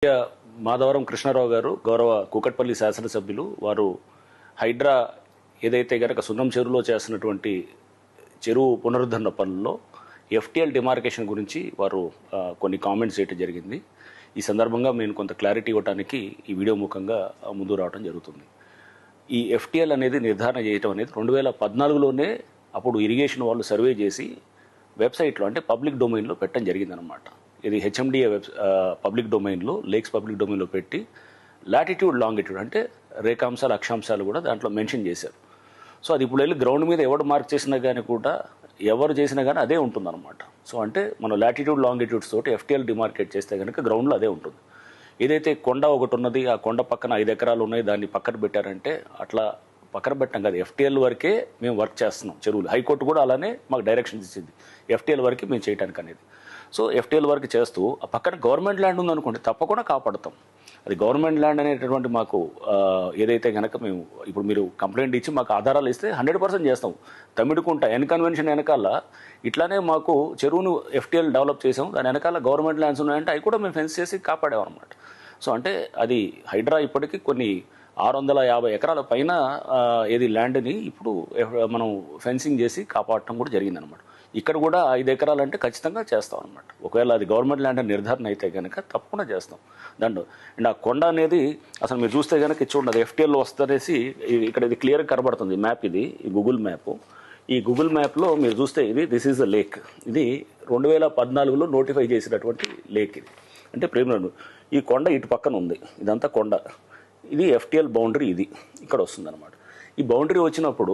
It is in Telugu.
మాధవరం కృష్ణారావు గారు గౌరవ కూకట్పల్లి శాసనసభ్యులు వారు హైడ్రా ఏదైతే గనక సున్నం చెరువులో చేస్తున్నటువంటి చెరువు పునరుద్ధరణ పనుల్లో ఎఫ్టీఎల్ డిమార్కేషన్ గురించి వారు కొన్ని కామెంట్స్ చేయడం జరిగింది. ఈ సందర్భంగా నేను కొంత క్లారిటీ ఇవ్వడానికి ఈ వీడియో ముఖంగా ముందు రావడం జరుగుతుంది. ఈ ఎఫ్టీఎల్ అనేది నిర్ధారణ చేయడం అనేది 2014లోనే అప్పుడు ఇరిగేషన్ వాళ్ళు సర్వే చేసి వెబ్సైట్లో అంటే పబ్లిక్ డొమైన్లో పెట్టడం జరిగిందనమాట. ఇది హెచ్ఎండిఏ పబ్లిక్ డొమైన్లో లేక్స్ పబ్లిక్ డొమైన్లో పెట్టి లాటిట్యూడ్ లాంగిట్యూడ్ అంటే రేఖాంశాలు అక్షాంశాలు కూడా దాంట్లో మెన్షన్ చేశారు. సో అది ఇప్పుడు వెళ్ళి గ్రౌండ్ మీద ఎవరు మార్క్ చేసినా కానీ కూడా ఎవరు చేసినా కానీ అదే ఉంటుందన్నమాట. సో అంటే మనం లాటిట్యూడ్ లాంగిట్యూడ్స్ తోటి ఎఫ్టీఎల్ డిమార్కేట్ చేస్తే కనుక గ్రౌండ్లో అదే ఉంటుంది. ఏదైతే కొండ ఒకటి ఉన్నది ఆ కొండ పక్కన 5 ఎకరాలు ఉన్నాయి దాన్ని పక్కన పెట్టారంటే అట్లా పక్కన పెట్టాం కదా, ఎఫ్టీఎల్ వరకే మేము వర్క్ చేస్తున్నాం చెరువులు. హైకోర్టు కూడా అలానే మాకు డైరెక్షన్స్ ఇచ్చింది ఎఫ్టీఎల్ వరకే మేము చేయడానికి అనేది. సో ఎఫ్టీఎల్ వర్క్ చేస్తూ ఆ పక్కన గవర్నమెంట్ ల్యాండ్ ఉందనుకోండి తప్పకుండా కాపాడుతాం. అది గవర్నమెంట్ ల్యాండ్ అనేటటువంటి మాకు ఏదైతే కనుక మేము ఇప్పుడు మీరు కంప్లైంట్ ఇచ్చి మాకు ఆధారాలు ఇస్తే 100% చేస్తాం. తమిడుకుంట కన్వెన్షన్ వెనకాల ఇట్లానే మాకు చెరువును ఎఫ్టీఎల్ డెవలప్ చేసాం, దాని వెనకాల గవర్నమెంట్ ల్యాండ్స్ ఉన్నాయంటే అవి కూడా మేము ఫెన్స్ చేసి కాపాడామన్నమాట. సో అంటే అది హైడ్రా ఇప్పటికీ కొన్ని 650 ఎకరాల పైన ఏది ల్యాండ్ని ఇప్పుడు మనం ఫెన్సింగ్ చేసి కాపాడటం కూడా జరిగిందనమాట. ఇక్కడ కూడా 5 ఎకరాలు అంటే ఖచ్చితంగా చేస్తాం అనమాట. ఒకవేళ అది గవర్నమెంట్ ల్యాండ్ నిర్ధారణ అయితే కనుక తప్పకుండా చేస్తాం దాంట్లో. అండ్ ఆ కొండ అనేది అసలు మీరు చూస్తే కనుక చూడండి అది ఎఫ్టీఎల్లో వస్తుందనేసి ఇక్కడ ఇది క్లియర్గా కనబడుతుంది మ్యాప్. ఇది ఈ గూగుల్ మ్యాప్. ఈ గూగుల్ మ్యాప్లో మీరు చూస్తే దిస్ ఈజ్ ద లేక్. ఇది 2014లో నోటిఫై చేసినటువంటి లేక్. ఇది అంటే ప్రేమ ఈ కొండ ఇటు పక్కన ఉంది, ఇదంతా కొండ. ఇది ఎఫ్టీఎల్ బౌండరీ ఇది ఇక్కడ వస్తుంది అనమాట. ఈ బౌండరీ వచ్చినప్పుడు